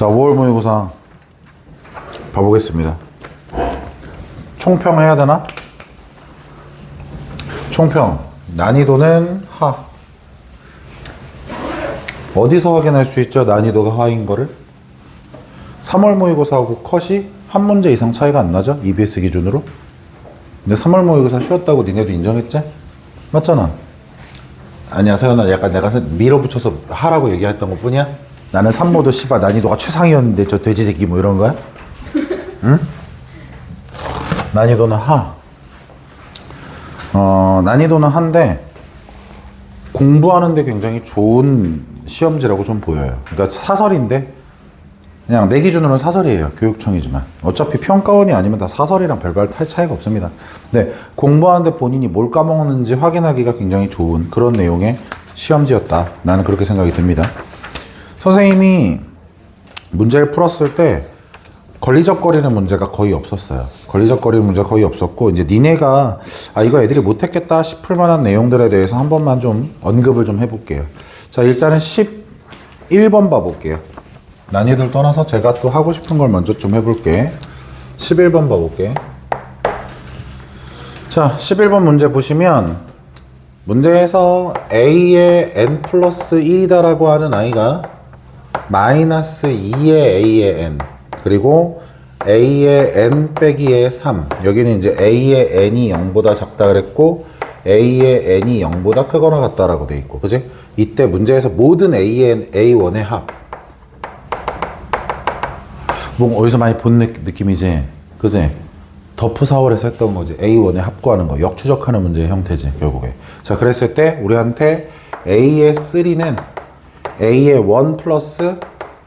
자, 5월 모의고사 봐보겠습니다. 총평 해야 되나? 총평. 난이도는 하. 어디서 확인할 수 있죠? 난이도가 하인 거를? 3월 모의고사하고 컷이 한 문제 이상 차이가 안 나죠? EBS 기준으로. 근데 3월 모의고사 쉬웠다고 니네도 인정했지? 맞잖아. 아니야, 서연아. 약간 내가 밀어붙여서 하라고 얘기했던 것 뿐이야? 나는 3모도 씨발 난이도가 최상이었는데 저 돼지 새끼 뭐 이런 거야? 응? 난이도는 하. 난이도는 한데 공부하는데 굉장히 좋은 시험지라고 좀 보여요. 그러니까 사설인데 그냥 내 기준으로는 사설이에요. 교육청이지만 어차피 평가원이 아니면 다 사설이랑 별반 차이가 없습니다. 근데 공부하는데 본인이 뭘 까먹었는지 확인하기가 굉장히 좋은 그런 내용의 시험지였다. 나는 그렇게 생각이 듭니다. 선생님이 문제를 풀었을 때 걸리적거리는 문제가 거의 없었어요. 걸리적거리는 문제가 거의 없었고, 이제 니네가 이거 애들이 못했겠다 싶을 만한 내용들에 대해서 한 번만 좀 언급을 좀 해볼게요. 자, 일단은 11번 봐볼게요. 난이도를 떠나서 제가 또 하고 싶은 걸 먼저 좀 해볼게. 11번 봐볼게. 자, 11번 문제 보시면 문제에서 A의 n 플러스 1이다 라고 하는 아이가 마이너스 2의 A의 n 그리고 A의 n 빼기의 3 여기는 이제 A의 n이 0보다 작다 그랬고 A의 n이 0보다 크거나 같다라고 돼 있고, 그지? 이때 문제에서 모든 A의 A1의 합 뭐 어디서 많이 본 느낌이지? 그지? 더프 4월에서 했던 거지. A1의 합구하는 거, 역추적하는 문제의 형태지 결국에. 자, 그랬을 때 우리한테 A의 3는 A의 1 플러스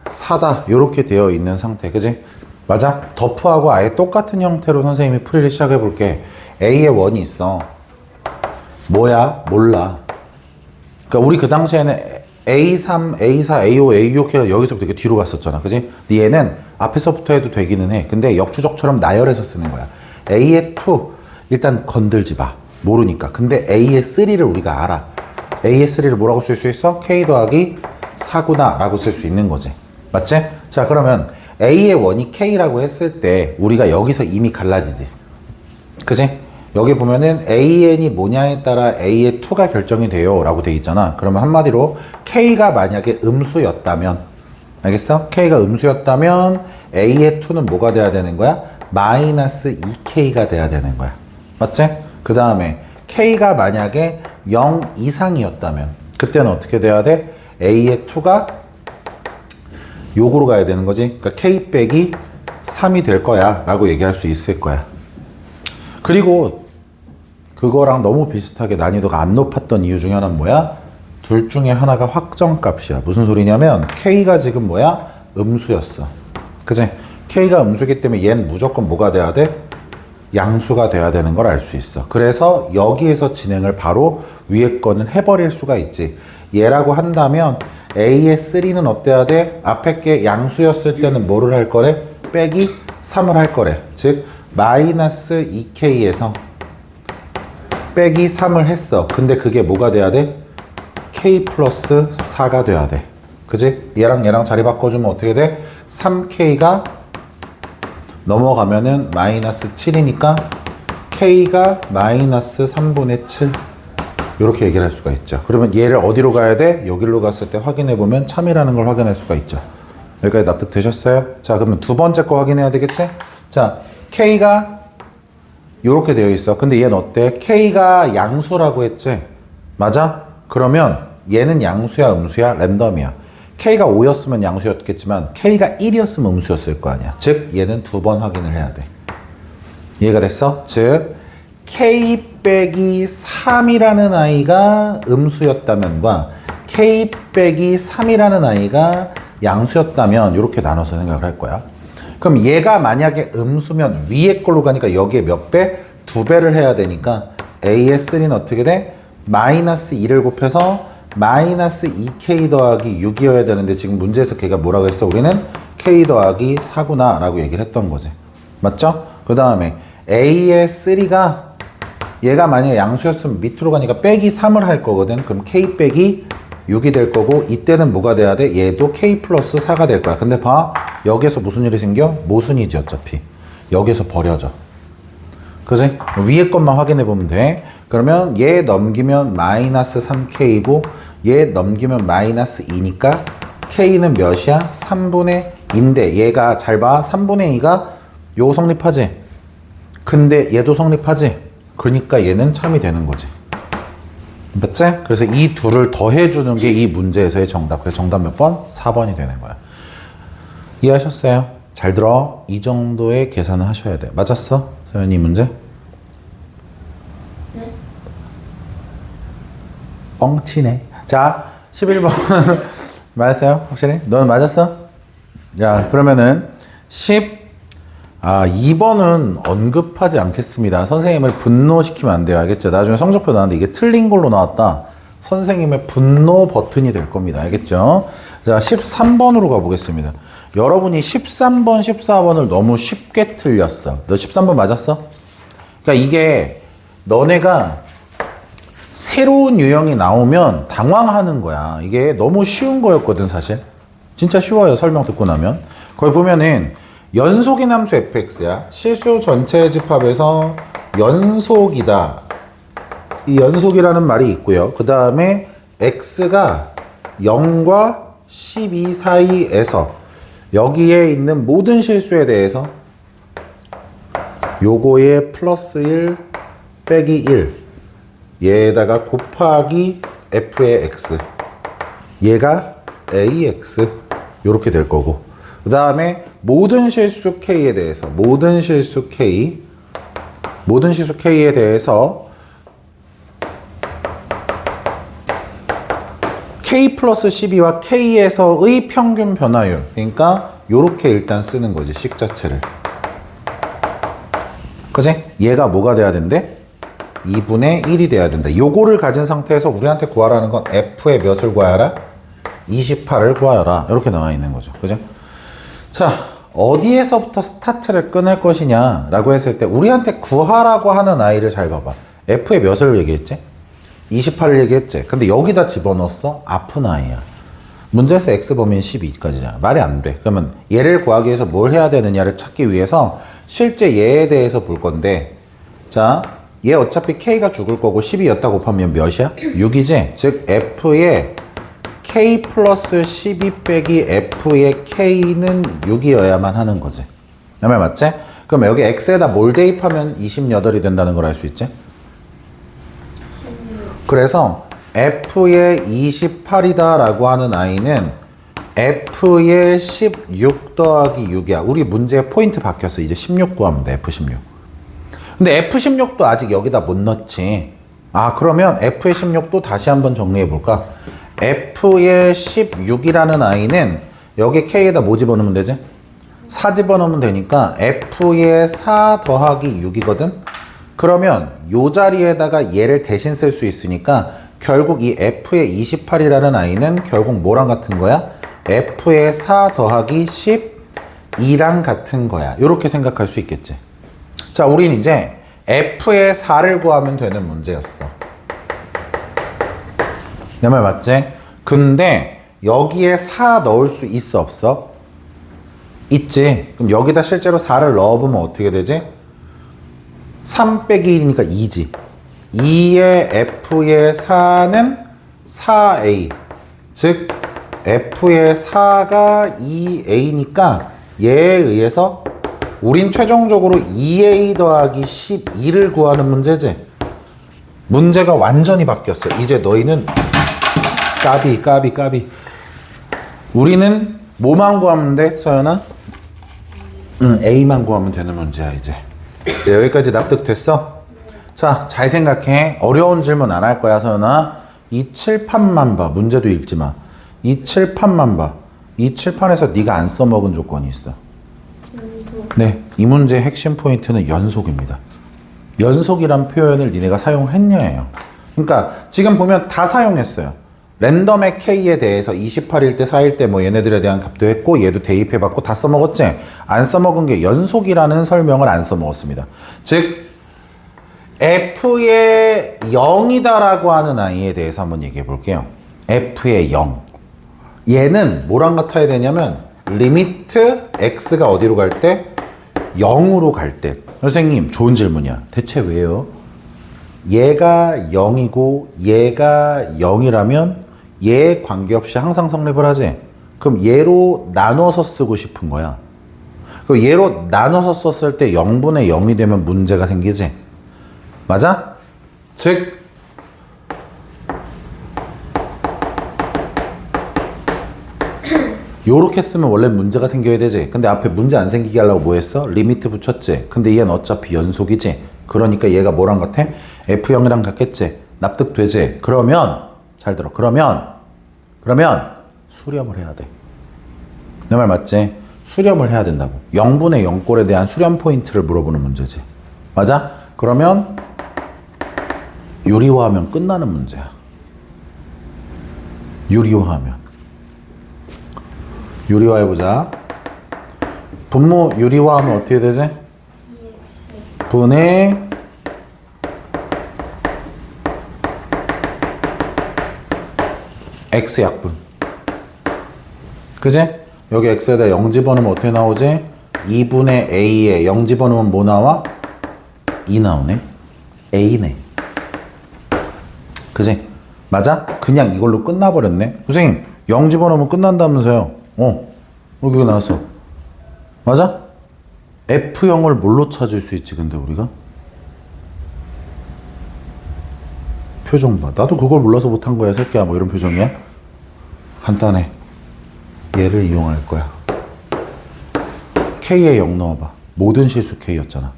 4다 요렇게 되어 있는 상태, 그지? 맞아? 더프하고 아예 똑같은 형태로 선생님이 풀이를 시작해 볼게. A의 1이 있어. 뭐야? 몰라. 그러니까 우리 그 당시에는 A3, A4, A5, A6 해서 여기서부터 되게 뒤로 갔었잖아, 그지? 얘는 앞에서부터 해도 되기는 해. 근데 역추적처럼 나열해서 쓰는 거야. A의 2 일단 건들지 마. 모르니까. 근데 A의 3를 우리가 알아. A의 3를 뭐라고 쓸 수 있어? K 더하기 4구나 라고 쓸 수 있는 거지. 맞지? 자, 그러면 A의 1이 K라고 했을 때 우리가 여기서 이미 갈라지지. 그지? 여기 보면은 AN이 뭐냐에 따라 A의 2가 결정이 돼요 라고 돼 있잖아. 그러면 한마디로 K가 만약에 음수였다면, 알겠어? K가 음수였다면 A의 2는 뭐가 돼야 되는 거야? 마이너스 2K가 돼야 되는 거야. 맞지? 그 다음에 K가 만약에 0 이상이었다면 그때는 어떻게 돼야 돼? A의 2가 요거로 가야 되는 거지. 그러니까 K 빼기 3이 될 거야 라고 얘기할 수 있을 거야. 그리고 그거랑 너무 비슷하게 난이도가 안 높았던 이유 중에 하나는 뭐야? 둘 중에 하나가 확정값이야. 무슨 소리냐면 K가 지금 뭐야? 음수였어. 그치? K가 음수기 때문에 얘는 무조건 뭐가 돼야 돼? 양수가 돼야 되는 걸 알 수 있어. 그래서 여기에서 진행을 바로 위에 거는 해버릴 수가 있지. 얘라고 한다면 A의 3는 어때야 돼? 앞에 게 양수였을 때는 뭐를 할 거래? 빼기 3을 할 거래. 즉 마이너스 2K에서 빼기 3을 했어. 근데 그게 뭐가 돼야 돼? K 플러스 4가 돼야 돼. 그지? 얘랑 자리 바꿔주면 어떻게 돼? 3K가 넘어가면은 마이너스 7이니까 K가 마이너스 3분의 7 이렇게 얘기를 할 수가 있죠. 그러면 얘를 어디로 가야 돼? 여기로 갔을 때 확인해보면 참이라는 걸 확인할 수가 있죠. 여기까지 납득되셨어요? 자, 그러면 두 번째 거 확인해야 되겠지? 자, K가 요렇게 되어 있어. 근데 얘는 어때? K가 양수라고 했지? 맞아? 그러면 얘는 양수야, 음수야, 랜덤이야. K가 5였으면 양수였겠지만 K가 1이었으면 음수였을 거 아니야. 즉 얘는 두 번 확인을 해야 돼. 이해가 됐어? 즉 K 빼기 3이라는 아이가 음수였다면과 K 빼기 3이라는 아이가 양수였다면 이렇게 나눠서 생각을 할 거야. 그럼 얘가 만약에 음수면 위에 걸로 가니까 여기에 몇 배? 2배를 해야 되니까 A의 3는 어떻게 돼? 마이너스 2를 곱해서 마이너스 2K 더하기 6이어야 되는데 지금 문제에서 걔가 뭐라고 했어? 우리는 K 더하기 4구나 라고 얘기를 했던 거지. 맞죠? 그 다음에 A의 3가 얘가 만약에 양수였으면 밑으로 가니까 빼기 3을 할 거거든. 그럼 K 빼기 6이 될 거고 이때는 뭐가 돼야 돼? 얘도 K 플러스 4가 될 거야. 근데 봐. 여기에서 무슨 일이 생겨? 모순이지 어차피. 여기에서 버려져. 그지? 위에 것만 확인해 보면 돼. 그러면 얘 넘기면 마이너스 3K고 얘 넘기면 마이너스 2니까 K는 몇이야? 3분의 2인데 얘가 잘 봐. 3분의 2가 요거 성립하지? 근데 얘도 성립하지? 그러니까 얘는 참이 되는 거지. 맞지? 그래서 이 둘을 더해주는 게 이 문제에서의 정답. 그래서 정답 몇 번? 4번이 되는 거야. 이해하셨어요? 잘 들어. 이 정도의 계산을 하셔야 돼. 맞았어? 서연이 문제? 네. 뻥치네. 자, 11번. 맞았어요? 확실히? 너는 맞았어? 자, 그러면은 2번은 언급하지 않겠습니다. 선생님을 분노시키면 안 돼요. 알겠죠? 나중에 성적표 나왔는데 이게 틀린 걸로 나왔다. 선생님의 분노 버튼이 될 겁니다. 알겠죠? 자, 13번으로 가보겠습니다. 여러분이 13번, 14번을 너무 쉽게 틀렸어. 너 13번 맞았어? 그러니까 이게 너네가 새로운 유형이 나오면 당황하는 거야. 이게 너무 쉬운 거였거든, 사실. 진짜 쉬워요, 설명 듣고 나면. 거기 보면은 연속인 함수 fx야. 실수 전체 집합에서 연속이다. 이 연속이라는 말이 있고요. 그 다음에 x가 0과 12 사이에서 여기에 있는 모든 실수에 대해서 요거에 플러스 1 빼기 1 얘에다가 곱하기 f의 x 얘가 ax 요렇게 될 거고 그 다음에 모든 실수 k에 대해서 모든 실수 k에 대해서 k 플러스 12와 k에서의 평균 변화율 그러니까 요렇게 일단 쓰는 거지 식 자체를 그치? 얘가 뭐가 돼야 된대? 2분의 1이 돼야 된다. 요거를 가진 상태에서 우리한테 구하라는 건 f의 몇을 구하여라? 28을 구하여라. 이렇게 나와 있는 거죠. 그죠? 자, 어디에서부터 스타트를 끊을 것이냐 라고 했을 때 우리한테 구하라고 하는 아이를 잘 봐봐. f의 몇을 얘기했지? 28을 얘기했지. 근데 여기다 집어넣었어? 아픈 아이야. 문제에서 x범위는 12까지잖아. 말이 안 돼. 그러면 얘를 구하기 위해서 뭘 해야 되느냐를 찾기 위해서 실제 얘에 대해서 볼 건데 자, 얘 어차피 k가 죽을 거고 12였다 곱하면 몇이야? 6이지? 즉 f의 k 플러스 12 빼기 f의 k는 6이어야만 하는 거지. 내 말 맞지? 그럼 여기 x에다 뭘 대입하면 28이 된다는 걸 알 수 있지? 그래서 f의 28이다 라고 하는 아이는 f의 16 더하기 6이야. 우리 문제 포인트 바뀌었어. 이제 16 구하면 돼. f16. 근데 F16도 아직 여기다 못 넣지. 아, 그러면 F의 16도 다시 한번 정리해 볼까? F의 16이라는 아이는 여기 K에다 뭐 집어넣으면 되지? 4 집어넣으면 되니까 F의 4 더하기 6이거든? 그러면 요 자리에다가 얘를 대신 쓸 수 있으니까 결국 이 F의 28이라는 아이는 결국 뭐랑 같은 거야? F의 4 더하기 12랑 같은 거야. 요렇게 생각할 수 있겠지. 자, 우린 이제 f의 4를 구하면 되는 문제였어. 내 말 맞지? 근데 여기에 4 넣을 수 있어 없어? 있지. 그럼 여기다 실제로 4를 넣어보면 어떻게 되지? 3 빼기 1이니까 2지. 2의 f의 4는 4a. 즉 f의 4가 2a니까 얘에 의해서 우린 최종적으로 2a 더하기 12를 구하는 문제지. 문제가 완전히 바뀌었어. 이제 너희는 까비. 우리는 뭐만 구하면 돼, 서연아? a만 구하면 되는 문제야, 이제. 여기까지 납득됐어? 자, 잘 생각해. 어려운 질문 안 할 거야, 서연아. 이 칠판만 봐. 문제도 읽지 마. 이 칠판만 봐. 이 칠판에서 네가 안 써먹은 조건이 있어. 네, 이 문제의 핵심 포인트는 연속입니다. 연속이란 표현을 니네가 사용했냐예요. 그러니까 지금 보면 다 사용했어요. 랜덤의 k에 대해서 28일 때 4일 때 뭐 얘네들에 대한 값도 했고 얘도 대입해봤고 다 써먹었지? 안 써먹은 게 연속이라는 설명을 안 써먹었습니다. 즉 f의 0이다 라고 하는 아이에 대해서 한번 얘기해 볼게요. f의 0. 얘는 뭐랑 같아야 되냐면 리미트 x가 어디로 갈 때? 0으로 갈 때. 선생님 좋은 질문이야. 대체 왜요? 얘가 0이고 얘가 0이라면 얘 관계없이 항상 성립을 하지. 그럼 얘로 나눠서 쓰고 싶은 거야. 그럼 얘로 나눠서 썼을 때 0분의 0이 되면 문제가 생기지. 맞아? 즉 요렇게 쓰면 원래 문제가 생겨야 되지. 근데 앞에 문제 안 생기게 하려고 뭐 했어? 리미트 붙였지. 근데 얘는 어차피 연속이지. 그러니까 얘가 뭐랑 같아? F0이랑 같겠지. 납득되지. 그러면 잘 들어. 그러면 수렴을 해야 돼. 내 말 맞지? 수렴을 해야 된다고. 0분의 0꼴에 대한 수렴 포인트를 물어보는 문제지. 맞아? 그러면 유리화하면 끝나는 문제야. 유리화해보자. 분모 유리화하면 어떻게 되지? 분의 x약분. 그지? 여기 x에다 0 집어넣으면 어떻게 나오지? 2분의 a에 0 집어넣으면 뭐 나와? 2 나오네. a네. 그지? 맞아? 그냥 이걸로 끝나버렸네. 선생님 0 집어넣으면 끝난다면서요. 여기 나왔어. 맞아? F0을 뭘로 찾을 수 있지 근데 우리가? 표정 봐. 나도 그걸 몰라서 못한 거야 새끼야. 뭐 이런 표정이야? 간단해. 얘를 이용할 거야. K에 0 넣어봐. 모든 실수 K였잖아.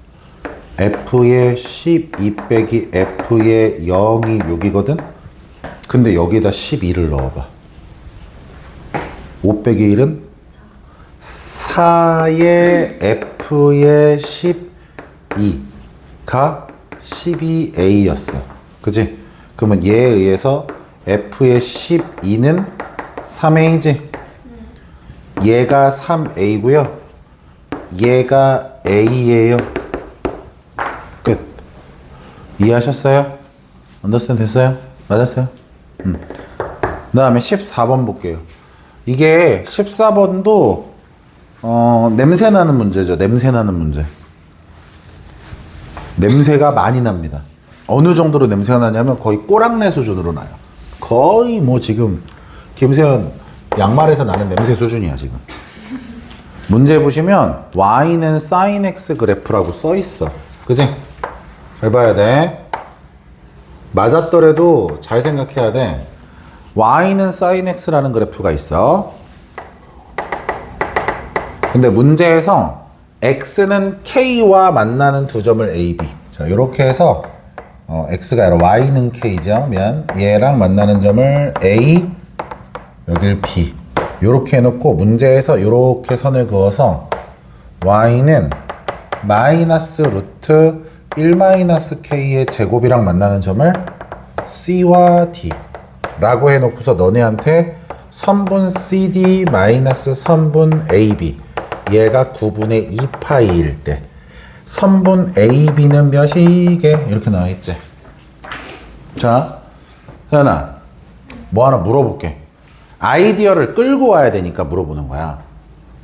F에 12 빼기 F에 0이 6이거든? 근데 여기다 12를 넣어봐. 5 빼기 1은 4에 F에 12가 12A였어. 그치? 그러면 얘에 의해서 F의 12는 3A지? 얘가 3A고요. 얘가 A예요. 끝. 이해하셨어요? 언더스탠드 됐어요? 맞았어요? 그 다음에 14번 볼게요. 이게 14번도 냄새나는 문제죠. 냄새나는 문제. 냄새가 많이 납니다. 어느 정도로 냄새가 나냐면 거의 꼬랑내 수준으로 나요. 거의 뭐 지금 김세현 양말에서 나는 냄새 수준이야 지금. 문제 보시면 y는 sin x 그래프라고 써 있어. 그치? 잘 봐야 돼. 맞았더라도 잘 생각해야 돼. y는 sin x라는 그래프가 있어. 근데 문제에서 x는 k와 만나는 두 점을 a, b. 자, 이렇게 해서 x가 아니라 y는 k죠. 미안. 얘랑 만나는 점을 a, 여길 b. 이렇게 해놓고 문제에서 이렇게 선을 그어서 y는 마이너스 루트 1 마이너스 k의 제곱이랑 만나는 점을 c와 d 라고 해놓고서 너네한테 선분 CD 마이너스 선분 AB 얘가 9분의 2파이일 때 선분 AB는 몇이게? 이렇게 나와있지. 자, 세연아 뭐 하나 물어볼게. 아이디어를 끌고 와야 되니까 물어보는 거야.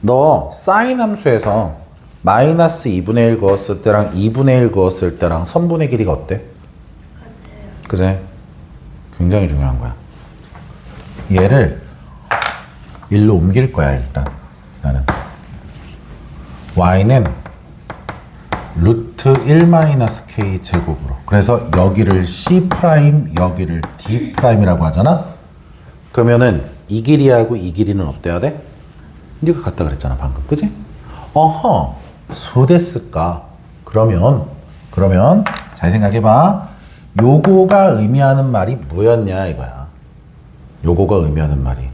너 사인 함수에서 마이너스 2분의 1 그었을 때랑 2분의 1 그었을 때랑 선분의 길이가 어때? 같아요. 그제? 굉장히 중요한 거야. 얘를 1로 옮길 거야 일단. 나는 y는 루트 1 마이너스 k 제곱으로. 그래서 여기를 c 프라임, 여기를 d 프라임이라고 하잖아. 그러면은 이 길이하고 이 길이는 어때야 돼? 네가 같다 그랬잖아 방금. 그지? 어허, 소데스까. 그러면 잘 생각해봐. 요거가 의미하는 말이 뭐였냐 이거야. 요거가 의미하는 말이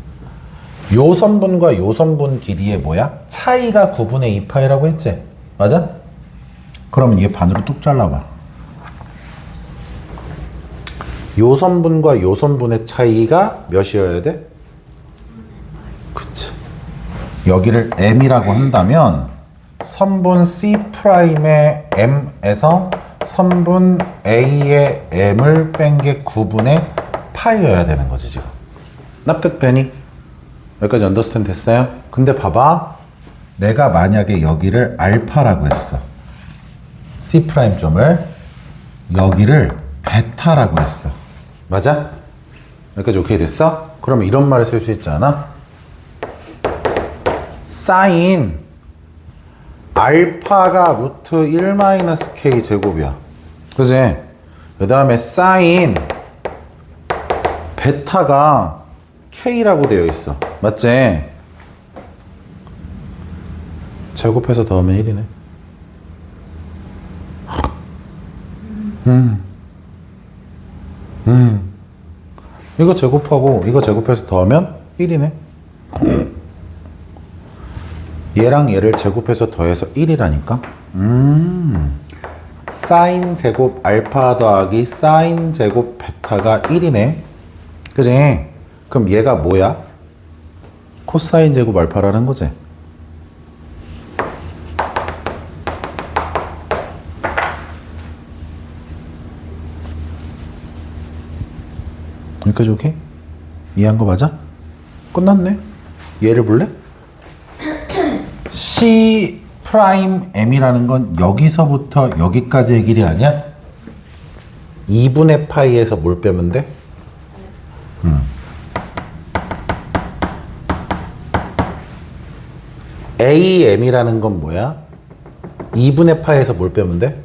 요 선분과 요 선분 길이의 뭐야? 차이가 9분의 2파이라고 했지? 맞아? 그러면 얘 반으로 뚝 잘라봐. 요 선분과 요 선분의 차이가 몇이어야 돼? 그치. 여기를 m이라고 한다면 선분 C'의 m에서 선분 A의 m을 뺀 게 9분의 파이여야 되는 거지 지금. 납득되니? 여기까지 언더스탠드 됐어요? 근데 봐봐. 내가 만약에 여기를 알파라고 했어. C'점을 여기를 베타라고 했어. 맞아? 여기까지 오케이 됐어? 그러면 이런 말을 쓸 수 있지 않아? 사인 알파가 루트 1-k 제곱이야. 그지? 그 다음에 사인 베타가 k라고 되어 있어. 맞지? 제곱해서 더하면 1이네. 이거 제곱하고 이거 제곱해서 더하면 1이네. 얘랑 얘를 제곱해서 더해서 1이라니까. 사인 제곱 알파 더하기 사인 제곱 베타가 1이네. 그지? 그럼 얘가 뭐야? 코사인 제곱 알파라는 거지. 여기까지 오케이? 이해한 거 맞아? 끝났네. 얘를 볼래? C 프라임 M이라는 건 여기서부터 여기까지의 길이 아니야? 2분의 파이에서 뭘 빼면 돼? AM이라는 건 뭐야? 2분의 파이에서 뭘 빼면 돼?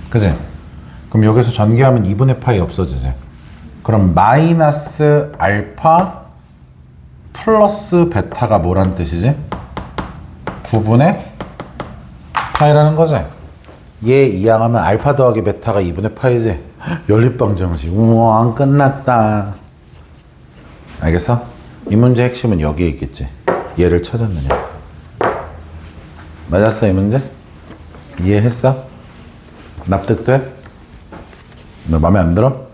그지? 그럼 여기서 전개하면 2분의 파이 없어지지? 그럼 마이너스 알파 플러스 베타가 뭐란 뜻이지? 9분의 파이라는 거지? 얘 이항하면 알파 더하기 베타가 2분의 파이지? 연립방정식. 우와 끝났다. 알겠어? 이 문제의 핵심은 여기에 있겠지. 얘를 찾았느냐. 맞았어 이 문제? 이해했어? 납득돼? 너 맘에 안 들어?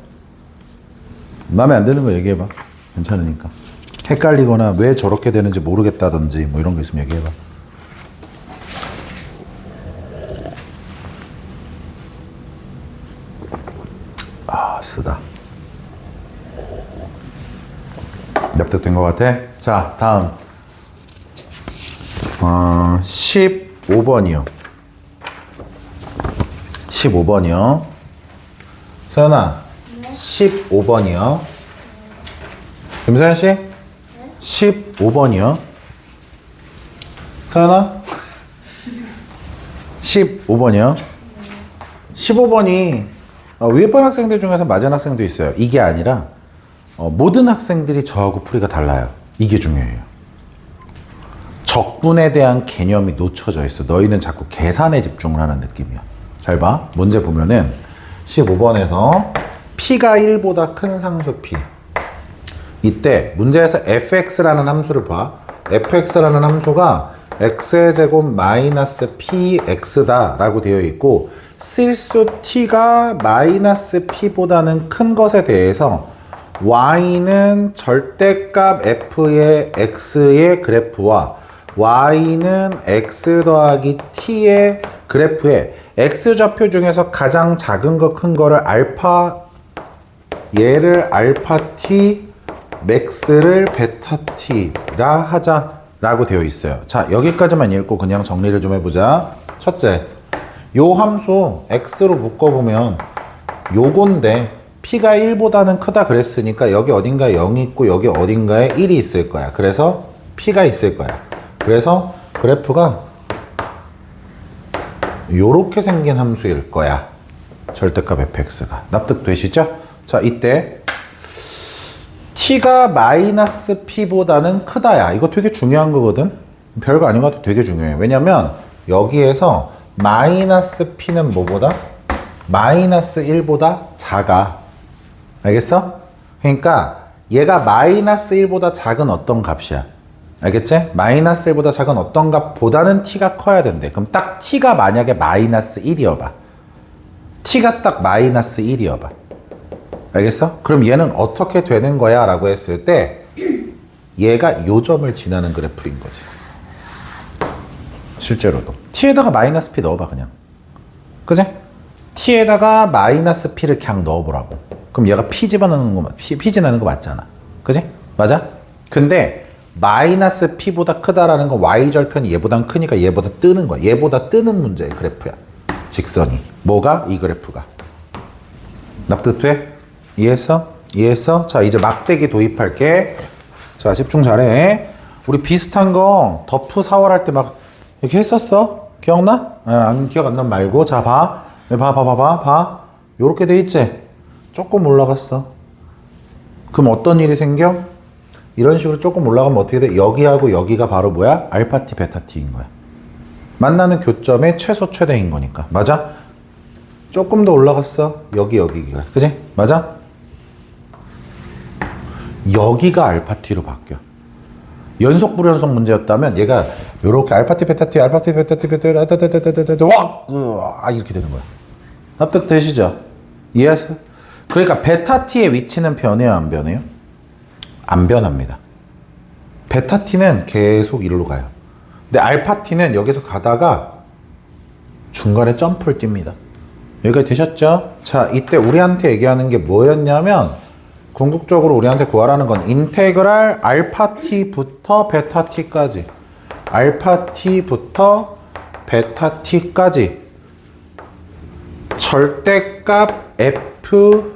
맘에 안 드는 거 얘기해봐. 괜찮으니까. 헷갈리거나 왜 저렇게 되는지 모르겠다든지 뭐 이런 거 있으면 얘기해봐. 아 쓰다. 납득된 것 같아? 자 다음 15번이요 15번이요 서연아 네? 15번이요 김서연씨? 네? 15번이요 서연아? 15번이요 15번이 위에 번 학생들 중에서 맞은 학생도 있어요. 이게 아니라 모든 학생들이 저하고 풀이가 달라요. 이게 중요해요. 적분에 대한 개념이 놓쳐져 있어. 너희는 자꾸 계산에 집중을 하는 느낌이야. 잘 봐. 문제 보면은 15번에서 p가 1보다 큰 상수 p. 이때 문제에서 fx라는 함수를 봐. fx라는 함수가 x의 제곱 마이너스 px다 라고 되어 있고 실수 t가 마이너스 p보다는 큰 것에 대해서 y는 절대값 f의 x의 그래프와 y는 x 더하기 t의 그래프에 x좌표 중에서 가장 작은 거 큰 거를 알파 얘를 알파 t 맥스를 베타 t라 하자라고 되어 있어요. 자 여기까지만 읽고 그냥 정리를 좀 해보자. 첫째, 요 함수 x로 묶어보면 요건데 p가 1보다는 크다 그랬으니까 여기 어딘가에 0이 있고 여기 어딘가에 1이 있을 거야. 그래서 p가 있을 거야. 그래서 그래프가 요렇게 생긴 함수일 거야. 절대값 fx가. 납득되시죠? 자 이때 t가 마이너스 p보다는 크다야. 이거 되게 중요한 거거든. 별거 아닌 것 같아도 되게 중요해. 왜냐면 여기에서 마이너스 p는 뭐보다? 마이너스 1보다 작아. 알겠어? 그러니까 얘가 마이너스 1보다 작은 어떤 값이야. 알겠지? 마이너스 1보다 작은 어떤 값보다는 t가 커야 된대. 그럼 딱 t가 만약에 마이너스 1이어봐. t가 딱 마이너스 1이어봐. 알겠어? 그럼 얘는 어떻게 되는 거야? 라고 했을 때 얘가 요 점을 지나는 그래프인 거지. 실제로도. t에다가 마이너스 p 넣어봐 그냥. 그지? t에다가 마이너스 p를 그냥 넣어보라고. 그럼 얘가 p 집어넣는 거, p 지나는 거 맞잖아. 그지? 맞아? 근데 마이너스 p보다 크다라는 건 y절편이 얘보단 크니까 얘보다 뜨는 거야. 얘보다 뜨는 문제의 그래프야. 직선이. 뭐가? 이 그래프가. 납득돼? 이해했어? 이해했어? 자, 이제 막대기 도입할게. 자, 집중 잘해. 우리 비슷한 거 덮프 4월 할 때 막 이렇게 했었어? 기억나? 안 기억 안 나면 말고. 자, 봐. 봐. 요렇게 돼 있지? 조금 올라갔어. 그럼 어떤 일이 생겨? 이런 식으로 조금 올라가면 어떻게 돼? 여기하고 여기가 바로 뭐야? 알파 t, 베타 t인 거야. 만나는 교점의 최소 최대인 거니까. 맞아? 조금 더 올라갔어. 여기가. 그지? 맞아? 여기가 알파 t로 바뀌어. 연속 불연속 문제였다면 얘가 요렇게 알파 t, 베타 t, 알파 t, 베타 t, 베타 t, 와! 이렇게 되는 거야. 납득되시죠? 이해했어? 그러니까 베타 t의 위치는 변해요, 안 변해요? 안 변합니다. 베타 t는 계속 이리로 가요. 근데 알파 t는 여기서 가다가 중간에 점프를 띱니다. 여기까지 되셨죠? 자, 이때 우리한테 얘기하는 게 뭐였냐면 궁극적으로 우리한테 구하라는 건 인테그랄 알파 t부터 베타 t까지 알파 t부터 베타 t까지 절대값 f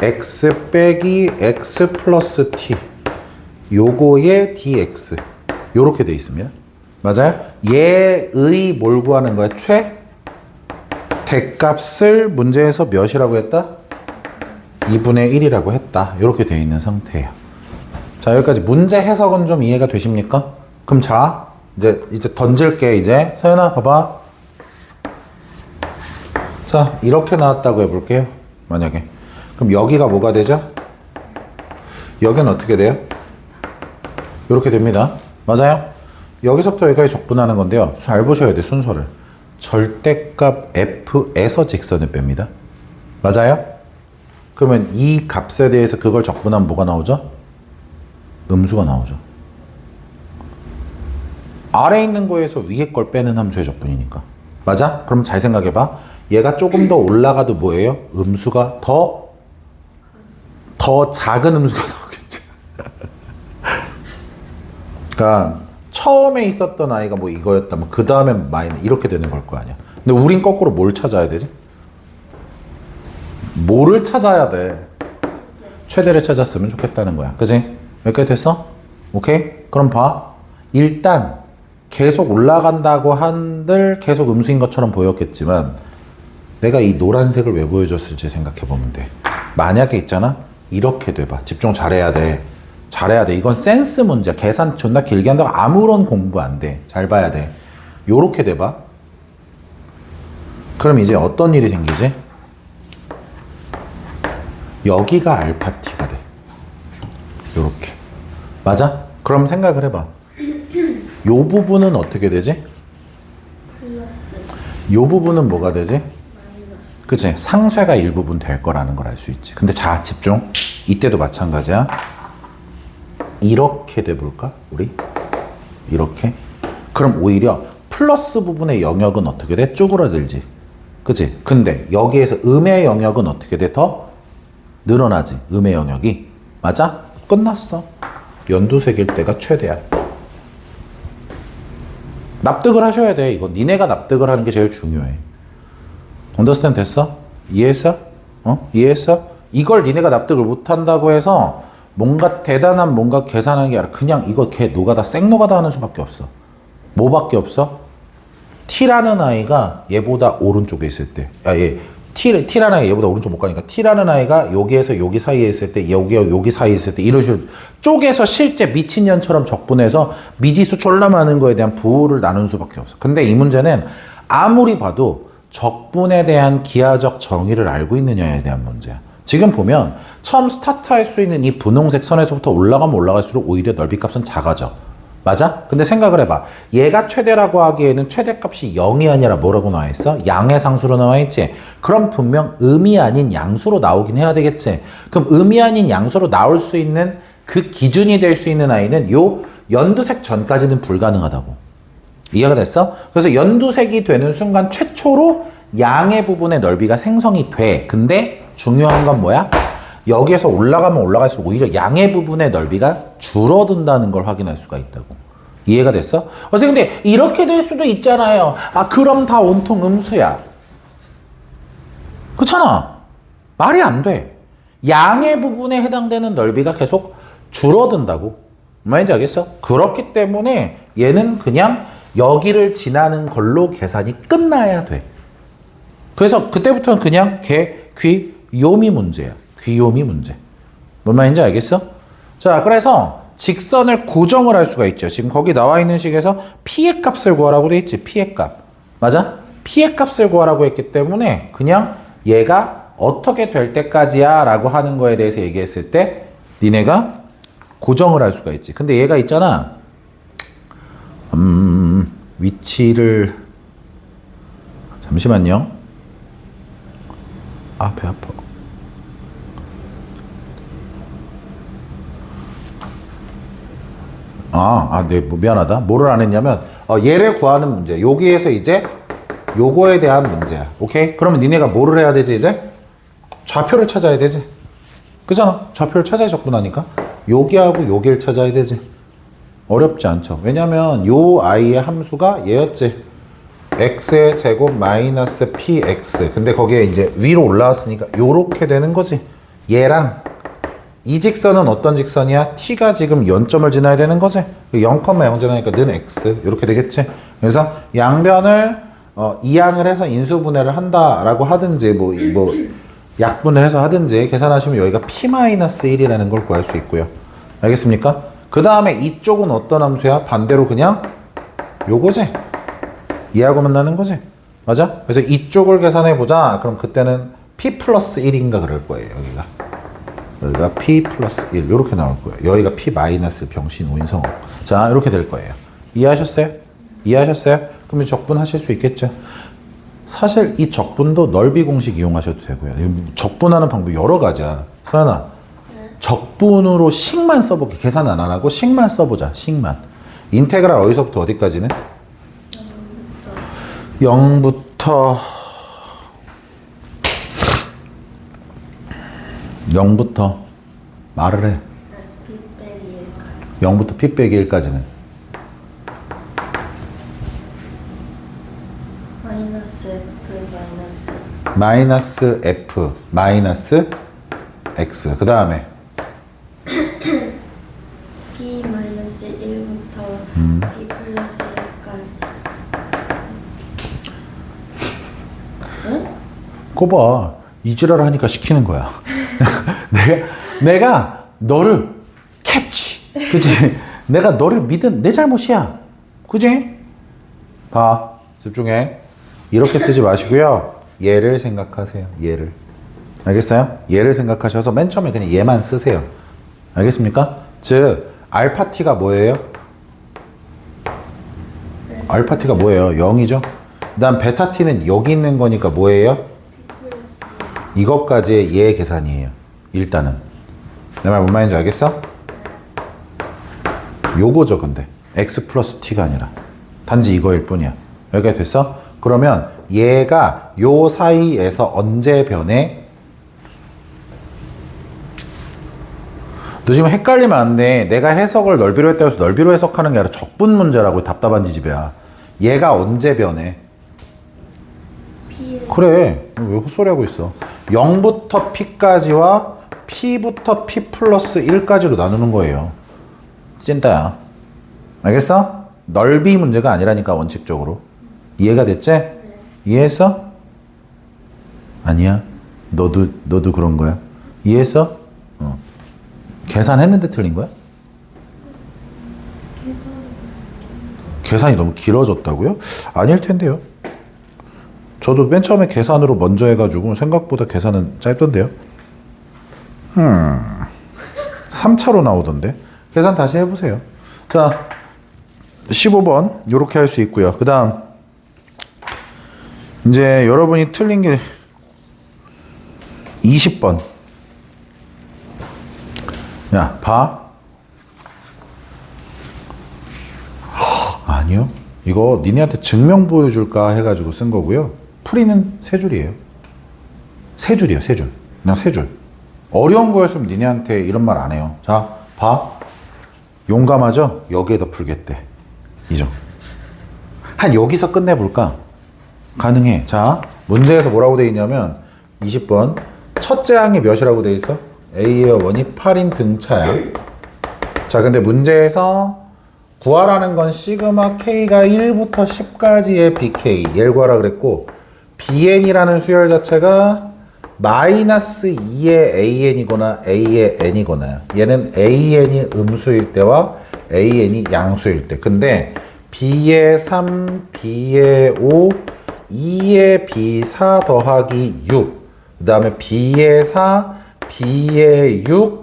x 빼기 x 플러스 t 요거의 dx 요렇게 돼 있습니다. 맞아요? 얘의 뭘 구하는 거야? 대값을 문제에서 몇이라고 했다? 2분의 1이라고 했다. 요렇게 돼 있는 상태예요. 자, 여기까지 문제 해석은 좀 이해가 되십니까? 그럼 자, 이제 던질게. 이제 서연아 봐봐. 자, 이렇게 나왔다고 해볼게요. 만약에 그럼 여기가 뭐가 되죠? 여기는 어떻게 돼요? 이렇게 됩니다. 맞아요? 여기서부터 여기까지 적분하는 건데요. 잘 보셔야 돼, 순서를. 절대값 f에서 직선을 뺍니다. 맞아요? 그러면 이 값에 대해서 그걸 적분하면 뭐가 나오죠? 음수가 나오죠. 아래에 있는 거에서 위에 걸 빼는 함수의 적분이니까. 맞아? 그럼 잘 생각해봐. 얘가 조금 더 올라가도 뭐예요? 음수가 더 작은 음수가 나오겠지. 그러니까 처음에 있었던 아이가 뭐 이거였다면 그 다음에 마이너스 이렇게 되는 걸 거 아니야. 근데 우린 거꾸로 뭘 찾아야 되지? 뭐를 찾아야 돼? 최대를 찾았으면 좋겠다는 거야. 그지? 여기까지 됐어? 오케이? 그럼 봐. 일단 계속 올라간다고 한들 계속 음수인 것처럼 보였겠지만 내가 이 노란색을 왜 보여줬을지 생각해보면 돼. 만약에 있잖아? 이렇게 돼봐. 집중 잘해야 돼. 잘해야 돼. 이건 센스 문제야. 계산 존나 길게 한다고 아무런 공부 안 돼. 잘 봐야 돼. 요렇게 돼봐. 그럼 이제 어떤 일이 생기지? 여기가 알파 t가 돼. 요렇게. 맞아? 그럼 생각을 해봐. 요 부분은 어떻게 되지? 요 부분은 뭐가 되지? 그치? 상쇄가 일부분 될 거라는 걸 알 수 있지. 근데 자, 집중. 이때도 마찬가지야. 이렇게 돼볼까? 우리? 이렇게? 그럼 오히려 플러스 부분의 영역은 어떻게 돼? 쭈그러들지. 그치? 근데 여기에서 음의 영역은 어떻게 돼? 더 늘어나지. 음의 영역이. 맞아? 끝났어. 연두색일 때가 최대야. 납득을 하셔야 돼. 이거 니네가 납득을 하는 게 제일 중요해. 언더스탠드 됐어? 이해했어? 이해했어? 이걸 니네가 납득을 못한다고 해서 뭔가 대단한 뭔가 계산하는 게 아니라 그냥 이거 걔 노가다 생노가다 하는 수밖에 없어. 뭐밖에 없어? T라는 아이가 얘보다 오른쪽에 있을 때 T라는 아이가 얘보다 오른쪽 못 가니까 T라는 아이가 여기에서 여기 사이에 있을 때 여기와 여기 사이에 있을 때 이런 식으로 쪼개서 실제 미친년처럼 적분해서 미지수 졸라 많은 거에 대한 부호를 나눈 수밖에 없어. 근데 이 문제는 아무리 봐도 적분에 대한 기하적 정의를 알고 있느냐에 대한 문제야. 지금 보면 처음 스타트할 수 있는 이 분홍색 선에서부터 올라가면 올라갈수록 오히려 넓이값은 작아져. 맞아? 근데 생각을 해봐. 얘가 최대라고 하기에는 최대값이 0이 아니라 뭐라고 나와 있어? 양의 상수로 나와 있지? 그럼 분명 음이 아닌 양수로 나오긴 해야 되겠지? 그럼 음이 아닌 양수로 나올 수 있는 그 기준이 될 수 있는 아이는 요 연두색 전까지는 불가능하다고. 이해가 됐어? 그래서 연두색이 되는 순간 최초로 양의 부분의 넓이가 생성이 돼. 근데 중요한 건 뭐야? 여기에서 올라가면 올라갈수록 오히려 양의 부분의 넓이가 줄어든다는 걸 확인할 수가 있다고. 이해가 됐어? 근데 이렇게 될 수도 있잖아요. 아, 그럼 다 온통 음수야. 그렇잖아. 말이 안 돼. 양의 부분에 해당되는 넓이가 계속 줄어든다고. 뭔지 알겠어? 그렇기 때문에 얘는 그냥 여기를 지나는 걸로 계산이 끝나야 돼. 그래서 그때부터는 그냥 귀요미 문제야. 귀요미 문제. 뭔 말인지 알겠어? 자, 그래서 직선을 고정을 할 수가 있죠. 지금 거기 나와 있는 식에서 p의 값을 구하라고 돼 있지. p의 값. 맞아? p의 값을 구하라고 했기 때문에 그냥 얘가 어떻게 될 때까지야 라고 하는 거에 대해서 얘기했을 때 니네가 고정을 할 수가 있지. 근데 얘가 있잖아. 위치를 잠시만요. 아, 배 아파. 네, 미안하다. 뭐를 안 했냐면, 얘를 구하는 문제. 여기에서 이제 요거에 대한 문제야. 오케이? 그러면 니네가 뭐를 해야 되지, 이제? 좌표를 찾아야 되지. 그잖아. 좌표를 찾아야 접근하니까. 여기하고 여기를 찾아야 되지. 어렵지 않죠. 왜냐면 요 i의 함수가 얘였지. x의 제곱 마이너스 px. 근데 거기에 이제 위로 올라왔으니까 요렇게 되는 거지. 얘랑 이 직선은 어떤 직선이야? t가 지금 0점을 지나야 되는 거지. 0,0 지나니까 는 x 이렇게 되겠지. 그래서 양변을 이항을 해서 인수분해를 한다라고 하든지 뭐 약분을 해서 하든지 계산하시면 여기가 p-1이라는 걸 구할 수 있고요. 알겠습니까? 그 다음에 이쪽은 어떤 함수야? 반대로 그냥 요거지. 이해하고 만나는 거지. 맞아? 그래서 이쪽을 계산해 보자. 그럼 그때는 p 플러스 1인가 그럴 거예요. 여기가 p 플러스 1 이렇게 나올 거예요. 여기가 p 마이너스 병신 오인성어. 자, 이렇게 될 거예요. 이해하셨어요? 이해하셨어요? 그럼 적분하실 수 있겠죠? 사실 이 적분도 넓이 공식 이용하셔도 되고요. 적분하는 방법 여러 가지야. 서연아, 적분으로 식만 써볼게. 계산 안 하고 식만 써보자. 식만. 인테그랄 어디서부터 어디까지는? 0부터 0부터 말을 해. 0부터 p 빼기 1까지는 마이너스 f 마이너스 x. 그 다음에 p 마이너스 1부터 p 플러스 1까지. 응? 꼽아. 이지랄 하니까 시키는 거야. 내가 너를 캐치. 그치? 내가 너를 믿은 내 잘못이야. 그치? 봐. 집중해. 이렇게 쓰지 마시고요. 얘를 생각하세요. 얘를. 알겠어요? 얘를 생각하셔서 맨 처음에 그냥 얘만 쓰세요. 알겠습니까? 즉 알파 t가 뭐예요? 알파 t가 뭐예요? 0이죠? 그 다음 베타 t는 여기 있는 거니까 뭐예요? 이것까지의 얘 계산이에요. 일단은. 내 말 뭔 말인지 알겠어? 요거죠, 근데. x 플러스 t가 아니라. 단지 이거일 뿐이야. 여기가 됐어? 그러면 얘가 요 사이에서 언제 변해? 너 지금 헷갈리면 안 돼. 내가 해석을 넓이로 했다고 해서 넓이로 해석하는 게 아니라 적분 문제라고. 답답한 지집애야. 얘가 언제 변해? 그래. 왜 헛소리하고 있어. 0부터 p까지와 p부터 p 플러스 1까지로 나누는 거예요. 찐따야. 알겠어? 넓이 문제가 아니라니까, 원칙적으로. 이해가 됐지? 네. 이해했어? 아니야. 너도 그런 거야. 이해했어? 계산했는데 틀린 거야? 계산이 너무 길어졌다고요? 아닐 텐데요. 저도 맨 처음에 계산으로 먼저 해가지고 생각보다 계산은 짧던데요. 3차로 나오던데. 계산 다시 해보세요. 자, 15번 이렇게 할 수 있고요. 그 다음 이제 여러분이 틀린 게 20번. 야, 봐. 아니요. 이거 니네한테 증명 보여줄까 해가지고 쓴 거고요. 풀이는 세 줄이에요. 세 줄이에요, 세 줄. 그냥 세 줄. 어려운 거였으면 니네한테 이런 말 안 해요. 자, 봐. 용감하죠? 여기에다 풀겠대. 이죠. 한 여기서 끝내볼까? 가능해. 자, 문제에서 뭐라고 돼 있냐면 20번 첫째 항이 몇이라고 돼 있어? A의 원이 8인 등차야. 자, 근데 문제에서 구하라는 건 시그마 K가 1부터 10까지의 BK 얘를 구하라 그랬고 BN이라는 수열 자체가 마이너스 2의 AN이거나 A의 N이거나 얘는 AN이 음수일 때와 AN이 양수일 때. 근데 B의 3, B의 5, 2의 B4 더하기 6 그 다음에 B의 4, B의 6,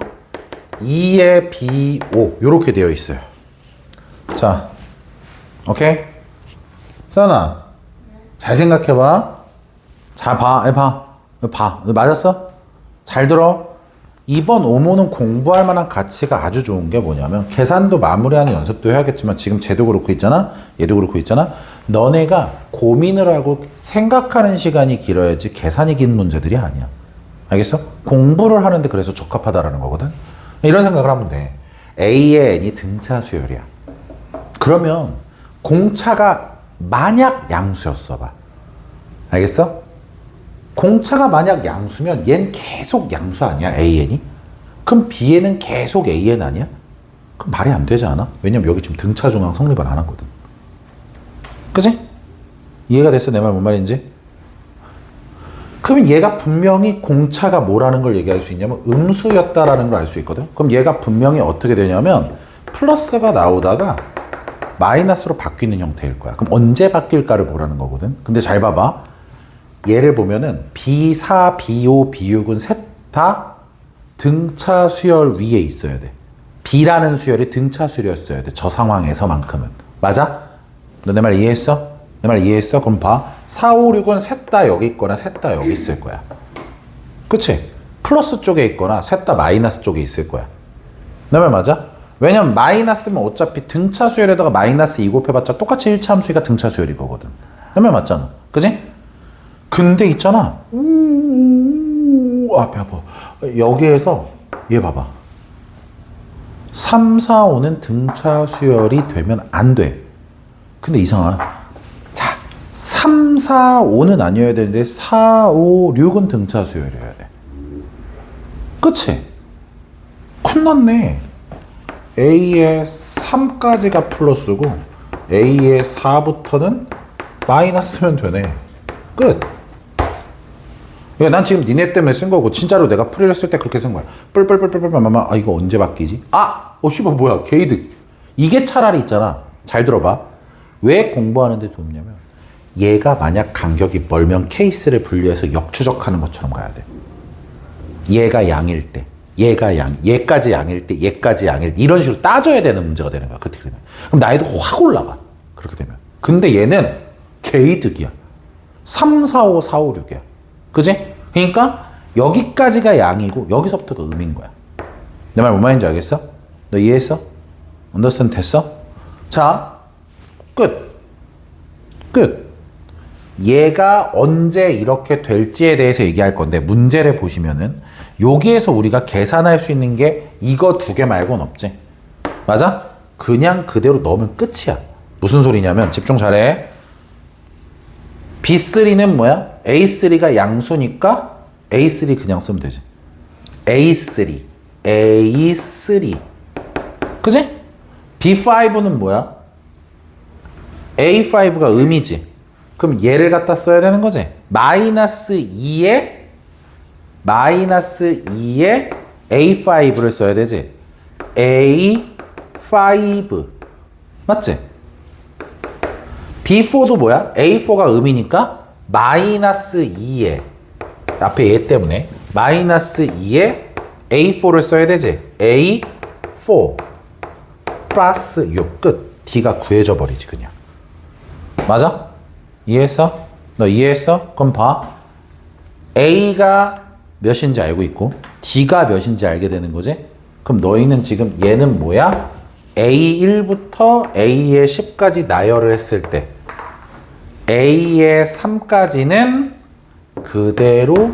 2의 B5 요렇게 되어 있어요. 자, 오케이? 서연아, 잘 생각해봐. 잘 봐, 봐. 너 맞았어? 잘 들어. 이번 5모는 공부할 만한 가치가 아주 좋은 게 뭐냐면 계산도 마무리하는 연습도 해야겠지만 지금 쟤도 그렇고 있잖아. 얘도 그렇고 있잖아. 너네가 고민을 하고 생각하는 시간이 길어야지 계산이 긴 문제들이 아니야. 알겠어? 공부를 하는데 그래서 적합하다라는 거거든. 이런 생각을 하면 돼. A의 N이 등차 수열이야. 그러면 공차가 만약 양수였어 봐. 알겠어? 공차가 만약 양수면 얘는 계속 양수 아니야? AN이? 그럼 B에는 계속 AN 아니야? 그럼 말이 안 되지 않아? 왜냐면 여기 지금 등차 중앙 성립을 안 하거든. 그치? 이해가 됐어? 내 말 뭔 말인지? 그러면 얘가 분명히 공차가 뭐라는 걸 얘기할 수 있냐면 음수였다라는 걸 알 수 있거든. 그럼 얘가 분명히 어떻게 되냐면 플러스가 나오다가 마이너스로 바뀌는 형태일 거야. 그럼 언제 바뀔까를 보라는 거거든. 근데 잘 봐봐. 얘를 보면은 B4, B5, B6은 셋 다 등차 수열 위에 있어야 돼. B라는 수열이 등차 수열이었어야 돼. 저 상황에서만큼은. 맞아? 너 내 말 이해했어? 내 말 이해했어? 그럼 봐. 4, 5, 6은 셋 다 여기 있거나 셋 다 여기 있을 거야. 그치? 플러스 쪽에 있거나 셋 다 마이너스 쪽에 있을 거야. 내 말 맞아? 왜냐면 마이너스면 어차피 등차 수열에다가 마이너스 2 곱해봤자 똑같이 1차 함수가 등차 수열이 거거든. 내 말 맞잖아. 그치? 근데 있잖아. 앞에 아파. 여기에서 얘 봐봐. 3, 4, 5는 등차 수열이 되면 안 돼. 근데 이상하. 자, 3, 4, 5는 아니어야 되는데 4, 5, 6은 등차 수열이어야 돼. 그치? 큰났네. A의 3까지가 플러스고 A의 4부터는 마이너스면 되네. 끝. 난 지금 니네 때문에 쓴 거고 진짜로 내가 풀이를 쓸 때 그렇게 쓴 거야. 뿔뿔뿔뿔뿔 아 이거 언제 바뀌지? 씨발 뭐야 게이득. 이게 차라리 있잖아. 잘 들어봐. 왜 공부하는데 돕냐면 얘가 만약 간격이 멀면 케이스를 분리해서 역추적하는 것처럼 가야 돼. 얘가 양일 때 얘가 얘까지 양일 때 얘까지 양일 때 이런 식으로 따져야 되는 문제가 되는 거야. 그렇게 되면. 그럼 나이도 확 올라가. 그렇게 되면. 근데 얘는 게이득이야. 3, 4, 5, 4, 5, 6이야. 그지? 그러니까 여기까지가 양이고 여기서부터가 음인 거야. 내 말 뭔 말인지 알겠어? 너 이해했어? 언더스탠드 됐어? 자, 끝. 얘가 언제 이렇게 될지에 대해서 얘기할 건데 문제를 보시면은 여기에서 우리가 계산할 수 있는 게 이거 두 개 말고는 없지. 맞아? 그냥 그대로 넣으면 끝이야. 무슨 소리냐면 집중 잘해. B3는 뭐야? A3가 양수니까 A3 그냥 쓰면 되지. A3 그지? B5는 뭐야? A5가 음이지. 그럼 얘를 갖다 써야 되는 거지. 마이너스 2에 A5를 써야 되지. A5 맞지? B4도 뭐야? A4가 음이니까 마이너스 2에 앞에 얘 때문에 마이너스 2에 A4를 써야 되지. A4 플러스 6 끝. D가 구해져 버리지 그냥. 맞아? 이해했어? 너 이해했어? 그럼 봐. A가 몇인지 알고 있고 D가 몇인지 알게 되는 거지? 그럼 너희는 지금 얘는 뭐야? A1부터 A의 10까지 나열을 했을 때 a의 3까지는 그대로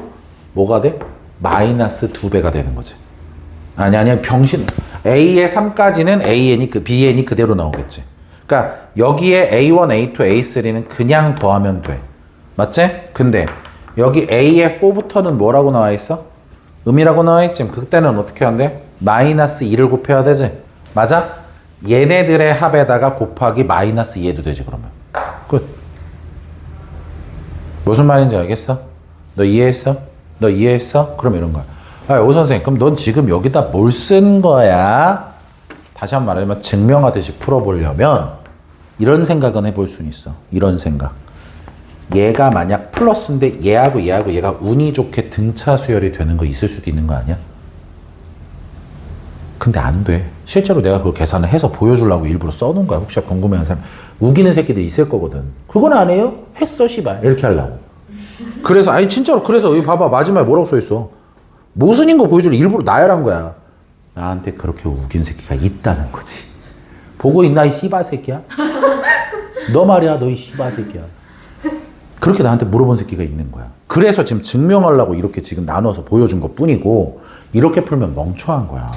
뭐가 돼? 마이너스 2배가 되는 거지. 아니 병신. a의 3까지는 an이 bn이 그대로 나오겠지. 그러니까 여기에 a1, a2, a3는 그냥 더하면 돼. 맞지? 근데 여기 a의 4부터는 뭐라고 나와 있어? 음이라고 나와 있지. 그때는 어떻게 한대? 마이너스 2를 곱해야 되지. 맞아? 얘네들의 합에다가 곱하기 마이너스 2해도 되지 그러면. 끝. 무슨 말인지 알겠어? 너 이해했어? 너 이해했어? 그럼 이런 거야. 아, 오 선생님, 그럼 넌 지금 여기다 뭘 쓴 거야? 다시 한 번 말하면 증명하듯이 풀어보려면 이런 생각은 해볼 수는 있어. 이런 생각. 얘가 만약 플러스인데 얘하고 얘가 운이 좋게 등차 수열이 되는 거 있을 수도 있는 거 아니야? 근데 안 돼. 실제로 내가 그걸 계산을 해서 보여주려고 일부러 써놓은 거야. 혹시 궁금해하는 사람. 우기는 새끼들 있을 거거든. 그건 안 해요? 했어, 씨발. 이렇게 하려고. 그래서, 아니, 진짜로. 그래서 여기 봐봐. 마지막에 뭐라고 써있어? 모순인 거 보여주려 일부러 나열한 거야. 나한테 그렇게 우긴 새끼가 있다는 거지. 보고 있나, 이 씨발 새끼야? 너 말이야, 너 이 씨발 새끼야. 그렇게 나한테 물어본 새끼가 있는 거야. 그래서 지금 증명하려고 이렇게 지금 나눠서 보여준 것 뿐이고, 이렇게 풀면 멍청한 거야.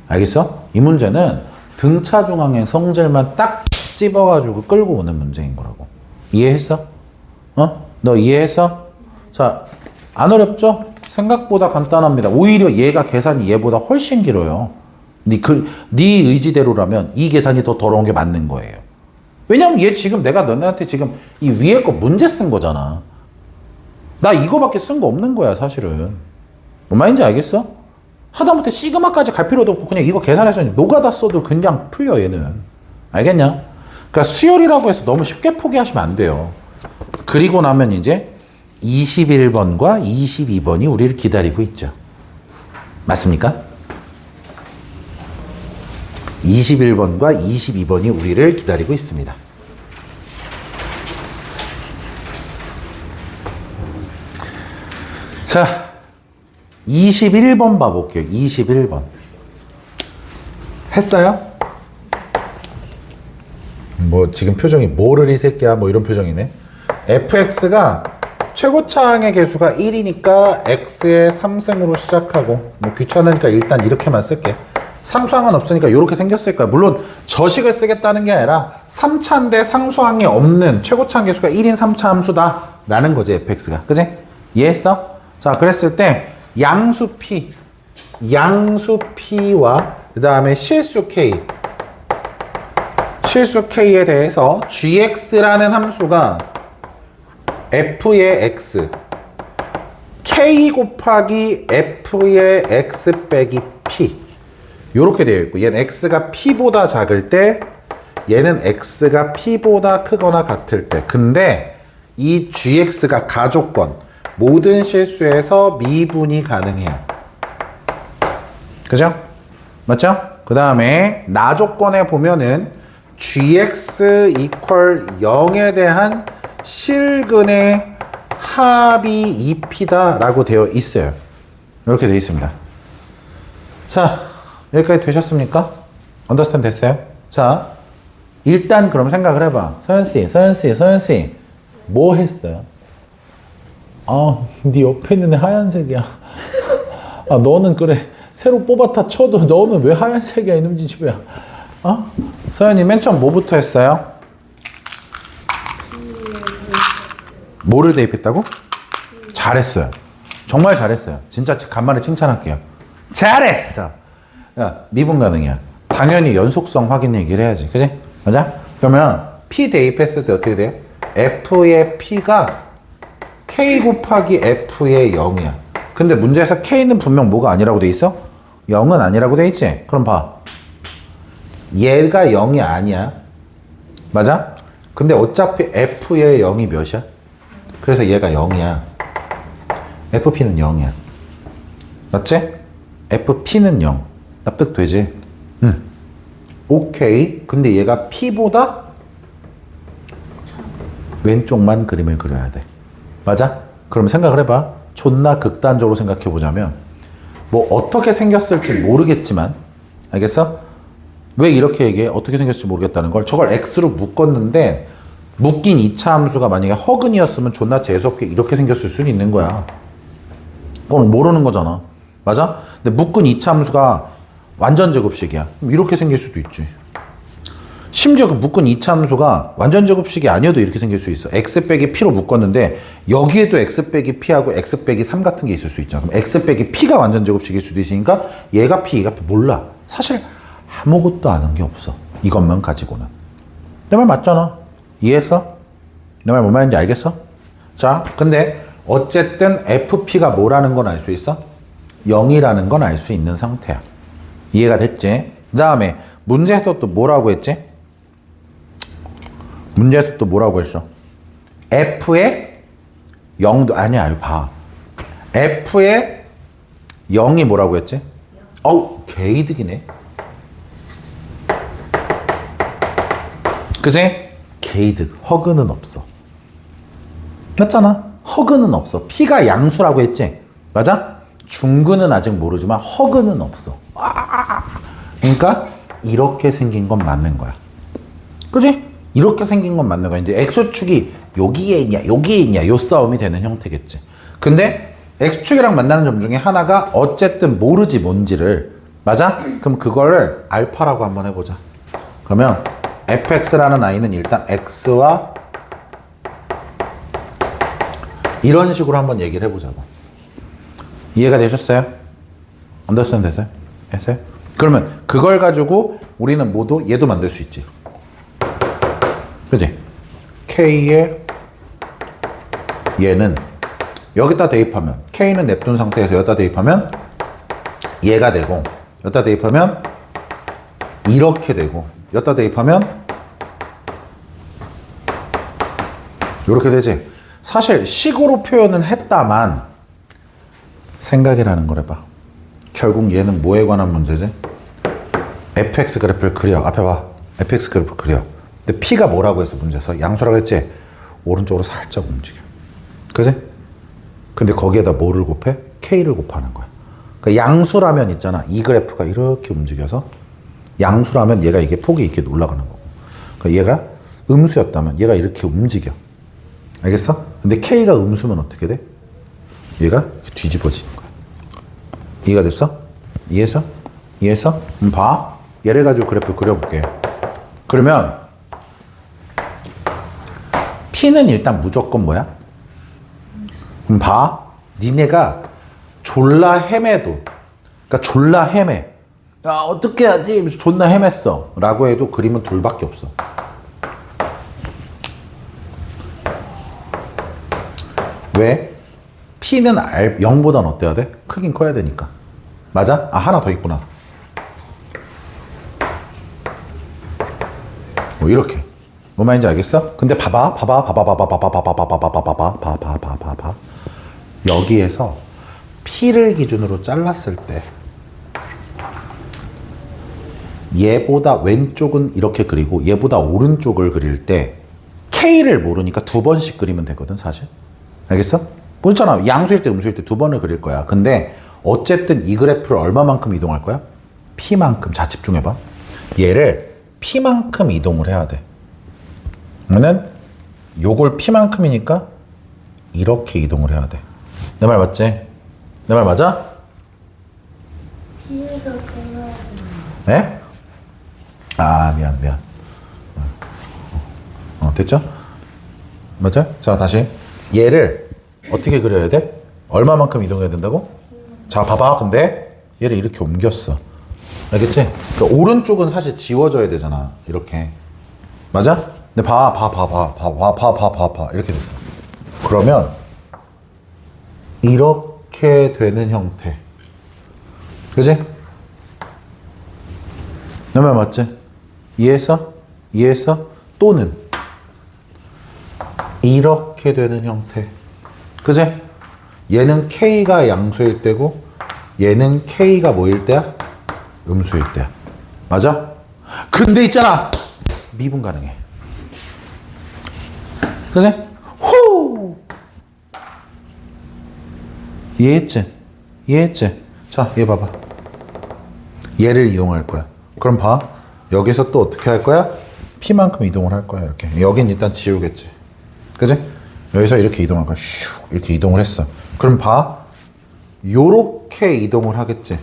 알겠어? 이 문제는 등차 중앙의 성질만 딱 찝어가지고 끌고 오는 문제인 거라고. 이해했어? 너 이해했어? 자, 안 어렵죠? 생각보다 간단합니다. 오히려 얘가 계산이 얘보다 훨씬 길어요. 네 의지대로라면 이 계산이 더 더러운 게 맞는 거예요. 왜냐면 얘 지금 내가 너네한테 지금 이 위에 거 문제 쓴 거잖아. 나 이거밖에 쓴 거 없는 거야, 사실은. 뭔 말인지 알겠어? 하다못해 시그마까지 갈 필요도 없고 그냥 이거 계산해서 노가다 써도 그냥 풀려, 얘는. 알겠냐? 그러니까 수열이라고 해서 너무 쉽게 포기하시면 안 돼요. 그리고 나면 이제 21번과 22번이 우리를 기다리고 있죠. 맞습니까? 21번과 22번이 우리를 기다리고 있습니다. 자, 21번 봐볼게요. 21번. 했어요? 뭐 지금 표정이 뭐를 이 새끼야 뭐 이런 표정이네. fx가 최고차항의 개수가 1이니까 x의 3승으로 시작하고 뭐 귀찮으니까 일단 이렇게만 쓸게. 상수항은 없으니까 이렇게 생겼을 거야. 물론 저식을 쓰겠다는 게 아니라 3차인데 상수항이 없는 최고차항 개수가 1인 3차 함수다 라는 거지 fx가. 그지? 이해했어? 자, 그랬을 때 양수 p와 그 다음에 실수 k에 대해서 gx라는 함수가 f의 x k 곱하기 f의 x 빼기 p 요렇게 되어 있고, 얘는 x가 p보다 작을 때 얘는 x가 p보다 크거나 같을 때. 근데 이 gx가 가조건 모든 실수에서 미분이 가능해요. 그죠? 맞죠? 그 다음에 나조건에 보면은 gx equal 0에 대한 실근의 합이 2p다 라고 되어 있어요. 이렇게 되어 있습니다. 자, 여기까지 되셨습니까? 언더스탠드 됐어요? 자, 일단 그럼 생각을 해봐. 서현씨 뭐 했어요? 아, 네 옆에 있는 애 하얀색이야. 아, 너는 그래 새로 뽑았다 쳐도 너는 왜 하얀색이야 이놈 지집이야. 서현이 맨 처음 뭐부터 했어요? 뭐를 대입했다고? 잘했어요. 정말 잘했어요. 진짜 간만에 칭찬할게요. 잘했어. 야, 미분 가능이야. 당연히 연속성 확인 얘기를 해야지. 그지? 맞아? 그러면 P 대입했을 때 어떻게 돼요? F의 P가 K 곱하기 F의 0이야. 근데 문제에서 K는 분명 뭐가 아니라고 돼 있어? 0은 아니라고 돼 있지? 그럼 봐. 얘가 0이 아니야. 맞아? 근데 어차피 F의 0이 몇이야? 그래서 얘가 0이야. FP는 0이야. 맞지? FP는 0. 납득되지? 응. 오케이. 근데 얘가 P보다 왼쪽만 그림을 그려야 돼. 맞아? 그럼 생각을 해봐. 존나 극단적으로 생각해보자면 뭐 어떻게 생겼을지 모르겠지만, 알겠어? 왜 이렇게 얘기해? 어떻게 생겼을지 모르겠다는 걸. 저걸 X로 묶었는데 묶인 2차 함수가 만약에 허근이었으면 존나 재수없게 이렇게 생겼을 수는 있는 거야. 그건 모르는 거잖아. 맞아? 근데 묶은 2차 함수가 완전 제곱식이야. 그럼 이렇게 생길 수도 있지. 심지어 그 묶은 2차 함수가 완전 제곱식이 아니어도 이렇게 생길 수 있어. x 빼기 p로 묶었는데 여기에도 x 빼기 p하고 x 빼기 3 같은 게 있을 수 있잖아. 그럼 x 빼기 p가 완전 제곱식일 수도 있으니까 얘가 p, 얘가 p 몰라. 사실 아무것도 아는 게 없어. 이것만 가지고는. 내 말 맞잖아. 이해했어? 내 말 뭔 말인지 알겠어? 자, 근데 어쨌든 fp가 뭐라는 건 알 수 있어? 0이라는 건 알 수 있는 상태야. 이해가 됐지? 그 다음에 문제에서 또 뭐라고 했지? 문제에서 또 뭐라고 했어? f의 0도 아니야. 이거 봐. f의 0이 뭐라고 했지? 어우, 개이득이네. 그지? 개이득. 허그는 없어. 맞잖아. 허그는 없어. p가 양수라고 했지? 맞아? 중근은 아직 모르지만 허그는 없어. 그러니까 이렇게 생긴 건 맞는 거야. 그지? 이렇게 생긴 건 맞는 거야. 이제 x축이 여기에 있냐 여기에 있냐 요 싸움이 되는 형태겠지. 근데 x축이랑 만나는 점 중에 하나가 어쨌든 모르지 뭔지를. 맞아? 그럼 그거를 알파라고 한번 해보자. 그러면 fx라는 아이는 일단 x와 이런 식으로 한번 얘기를 해보자고. 이해가 되셨어요? 언더스탠드 됐어요? 했어요? 그러면 그걸 가지고 우리는 모두 얘도 만들 수 있지. 그지? K의 얘는 여기다 대입하면 K는 냅둔 상태에서 여기다 대입하면 얘가 되고 여기다 대입하면 이렇게 되고 여기다 대입하면 이렇게 되지. 사실 식으로 표현은 했다만 생각이라는 걸 해봐. 결국 얘는 뭐에 관한 문제지? fx 그래프를 그려. 앞에 봐. fx 그래프 그려. 근데 p가 뭐라고 해서 문제에서 양수라고 했지? 오른쪽으로 살짝 움직여. 그지? 근데 거기에다 뭐를 곱해? k를 곱하는 거야. 그러니까 양수라면 있잖아. 이 그래프가 이렇게 움직여서 양수라면 얘가 이게 폭이 이렇게 올라가는 거고. 그러니까 얘가 음수였다면 얘가 이렇게 움직여. 알겠어? 근데 k가 음수면 어떻게 돼? 얘가 이렇게 뒤집어지는 거야. 이해가 됐어? 이해했어? 이해했어? 봐. 얘를 가지고 그래프 그려볼게. 그러면 P는 일단 무조건 뭐야? 봐. 니네가 졸라 헤매도, 그러니까 졸라 헤매. 야, 어떻게 하지? 존나 헤맸어. 라고 해도 그림은 둘밖에 없어. 왜? P는 0보단 어때야 돼? 크긴 커야 되니까. 맞아? 아, 하나 더 있구나. 뭐 이렇게. 뭐 말인지 알겠어? 근데 봐봐. 여기에서 P를 기준으로 잘랐을 때 얘보다 왼쪽은 이렇게 그리고 얘보다 오른쪽을 그릴 때 K를 모르니까 두 번씩 그리면 되거든, 사실. 알겠어? 보잖아. 양수일 때 음수일 때 두 번을 그릴 거야. 근데 어쨌든 이 그래프를 얼마만큼 이동할 거야? P만큼. 자, 집중해봐. 얘를 P만큼 이동을 해야 돼. 그러면 요걸 P만큼이니까 이렇게 이동을 해야 돼. 내 말 맞지? 내 말 맞아? P에서 돌아오는 네? 아, 미안. 됐죠? 맞아? 자, 다시. 얘를 어떻게 그려야 돼? 얼마만큼 이동해야 된다고? 자, 봐봐. 근데 얘를 이렇게 옮겼어. 알겠지? 그러니까 오른쪽은 사실 지워져야 되잖아. 이렇게. 맞아? 근데 봐. 이렇게 됐어. 그러면 이렇게 되는 형태. 그지? 내 말 맞지? 이해했어? 또는 이렇게 되는 형태. 그지? 얘는 K가 양수일 때고 얘는 K가 뭐일 때야? 음수일 때야. 맞아? 근데 있잖아. 미분 가능해. 그지? 후! 이해했지? 자, 얘 봐봐. 얘를 이용할 거야. 그럼 봐. 여기서 또 어떻게 할 거야? P만큼 이동을 할 거야. 이렇게. 여긴 일단 지우겠지. 그지? 여기서 이렇게 이동할 거야. 슉 이렇게 이동을 했어. 그럼 봐. 요렇게 이동을 하겠지.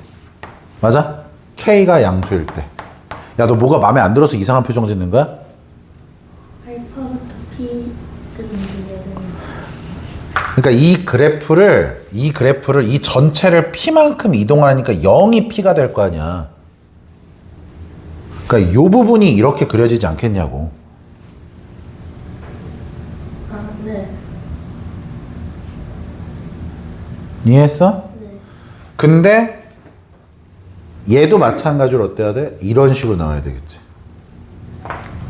맞아? K가 양수일 때. 야, 너 뭐가 마음에 안 들어서 이상한 표정 짓는 거야? 알파부터 P를 움직여야 되는 그러니까 이 그래프를 이 전체를 P만큼 이동하니까 0이 P가 될 거 아니야. 그러니까 이 부분이 이렇게 그려지지 않겠냐고. 아, 네. 이해했어? 네. 근데 얘도 마찬가지로 어때야 돼? 이런 식으로 나와야 되겠지.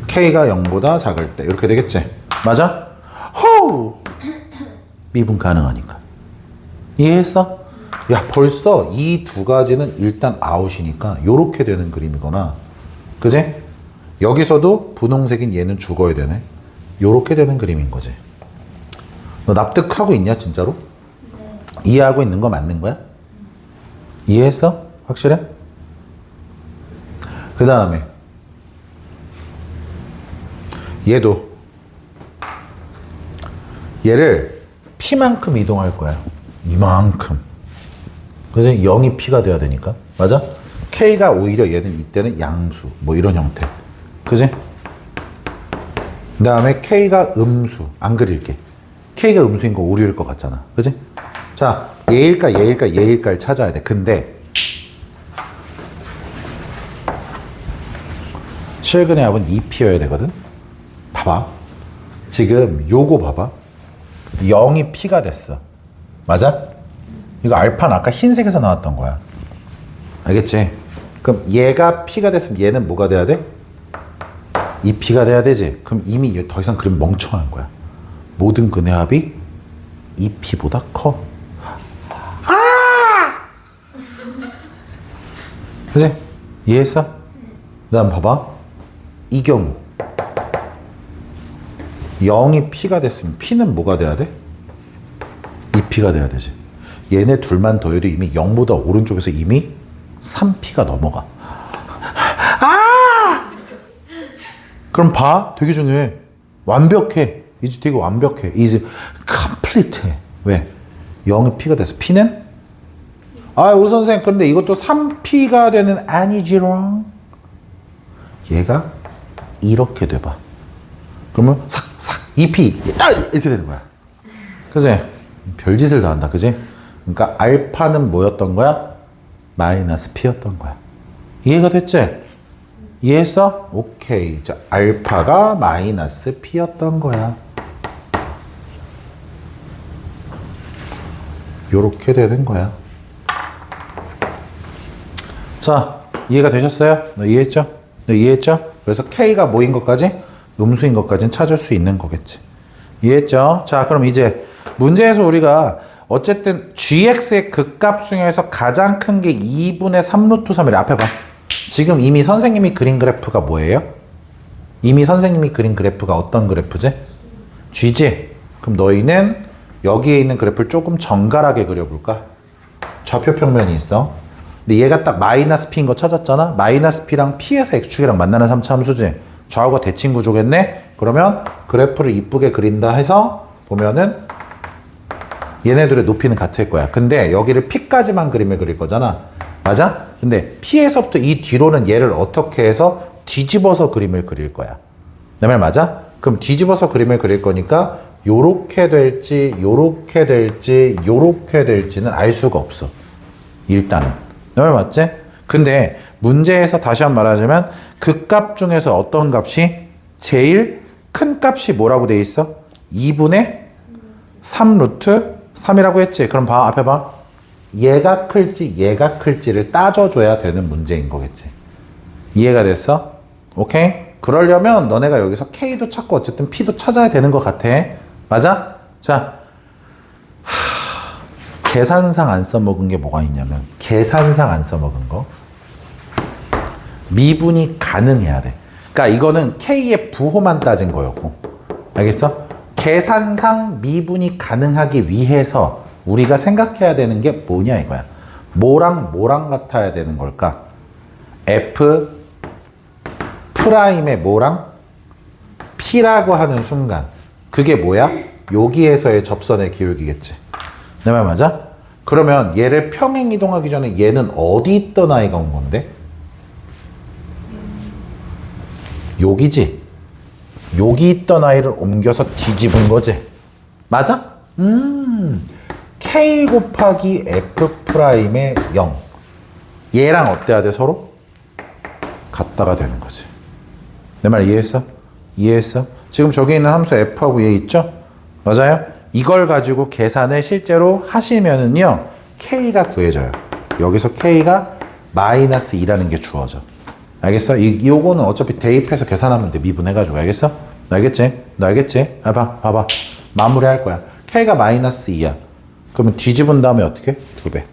K가 0보다 작을 때 이렇게 되겠지. 맞아? 호우! 미분 가능하니까. 이해했어? 야, 벌써 이 두 가지는 일단 아웃이니까 요렇게 되는 그림이거나, 그지? 여기서도 분홍색인 얘는 죽어야 되네. 요렇게 되는 그림인 거지. 너 납득하고 있냐, 진짜로? 네. 이해하고 있는 거 맞는 거야? 이해했어? 확실해? 그 다음에 얘도 얘를 P만큼 이동할 거야. 이만큼. 그래서 0이 P가 돼야 되니까. 맞아? K가 오히려 얘는 이때는 양수. 뭐 이런 형태. 그지? 그 다음에 K가 음수. 안 그릴게. K가 음수인 거 오류일 것 같잖아. 그지? 자, 얘일까를 찾아야 돼. 근데 실근의 합은 2P여야 되거든? 봐봐. 지금 요거 봐봐. 0이 P가 됐어. 맞아? 이거 알파는 아까 흰색에서 나왔던 거야. 알겠지? 그럼 얘가 P가 됐으면 얘는 뭐가 돼야 돼? 2P가 돼야 되지. 그럼 이미 더 이상 그림 멍청한 거야. 모든 근의 합이 2P보다 커. 그치? 이해했어? 그 다음 봐봐. 이 경우 0이 P가 됐으면 P는 뭐가 돼야 돼? 2P가 돼야 되지. 얘네 둘만 더해도 이미 0보다 오른쪽에서 이미 3P가 넘어가. 그럼 봐. 되게 중요해. 완벽해. 이제 되게 완벽해. 이제 컴플리트해. 왜? 0이 P가 돼서 P는? 오 선생, 근데 이것도 3P가 되는 아니지롱. 얘가 이렇게 돼봐. 그러면 삭삭 2P 이렇게 되는 거야. 그지? 별짓을 다 한다. 그지? 그러니까 알파는 뭐였던 거야? 마이너스 P였던 거야. 이해가 됐지? 이해했어? 오케이. 자, 알파가 마이너스 P였던 거야. 요렇게 되는 거야. 자, 이해가 되셨어요? 너 이해했죠? 너 이해했죠? 그래서 K가 뭐인 것까지? 음수인 것까지는 찾을 수 있는 거겠지. 이해했죠? 자, 그럼 이제 문제에서 우리가 어쨌든 gx의 극값 중에서 가장 큰 게 2분의 3루트 3이래. 앞에 봐. 지금 이미 선생님이 그린 그래프가 뭐예요? 이미 선생님이 그린 그래프가 어떤 그래프지? g지? 그럼 너희는 여기에 있는 그래프를 조금 정갈하게 그려볼까? 좌표 평면이 있어. 근데 얘가 딱 마이너스 P인 거 찾았잖아? 마이너스 P랑 P에서 X축이랑 만나는 3차 함수지? 좌우가 대칭 구조겠네? 그러면 그래프를 이쁘게 그린다 해서 보면은 얘네들의 높이는 같을 거야. 근데 여기를 P까지만 그림을 그릴 거잖아. 맞아? 근데 P에서부터 이 뒤로는 얘를 어떻게 해서 뒤집어서 그림을 그릴 거야. 내 말 맞아? 그럼 뒤집어서 그림을 그릴 거니까 요렇게 될지 요렇게 될지 요렇게 될지는 알 수가 없어. 일단은. 내 말 맞지? 근데 문제에서 다시 한번 말하자면 극값 중에서 어떤 값이 제일 큰 값이 뭐라고 돼 있어? 2분의 3루트 3이라고 했지. 그럼 봐. 앞에 봐. 얘가 클지 얘가 클지를 따져줘야 되는 문제인 거겠지. 이해가 됐어? 오케이? 그러려면 너네가 여기서 K도 찾고 어쨌든 P도 찾아야 되는 것 같아. 맞아? 자, 계산상 안 써먹은 게 뭐가 있냐면 계산상 안 써먹은 거 미분이 가능해야 돼. 그러니까 이거는 K의 부호만 따진 거였고, 알겠어? 계산상 미분이 가능하기 위해서 우리가 생각해야 되는 게 뭐냐 이거야. 뭐랑 뭐랑 같아야 되는 걸까? F 프라임의 뭐랑 P라고 하는 순간 그게 뭐야? 여기에서의 접선의 기울기겠지. 내 말 맞아? 그러면 얘를 평행 이동하기 전에 얘는 어디 있던 아이가 온 건데? 여기지. 여기 있던 아이를 옮겨서 뒤집은 거지. 맞아? K 곱하기 F 프라임의 0. 얘랑 어때야 돼 서로? 같다가 되는 거지. 내 말 이해했어? 이해했어? 지금 저기 있는 함수 F하고 얘 있죠? 맞아요? 이걸 가지고 계산을 실제로 하시면은요 K가 구해져요. 여기서 K가 마이너스 2라는 게 주어져. 알겠어? 요거는 어차피 대입해서 계산하면 돼. 미분해가지고. 알겠어? 너 알겠지? 너 알겠지? 봐봐. 마무리 할 거야. K가 마이너스 2야. 그러면 뒤집은 다음에 어떻게? 2배.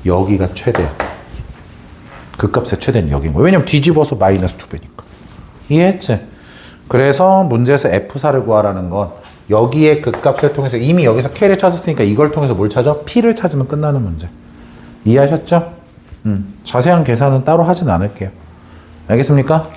여기가 최대야. 그 값의 최대는 여기인 거야. 왜냐면 뒤집어서 마이너스 2배니까. 이해했지? 그래서 문제에서 F4를 구하라는 건 여기에 그 값을 통해서 이미 여기서 K를 찾았으니까 이걸 통해서 뭘 찾아? P를 찾으면 끝나는 문제. 이해하셨죠? 자세한 계산은 따로 하진 않을게요. 알겠습니까?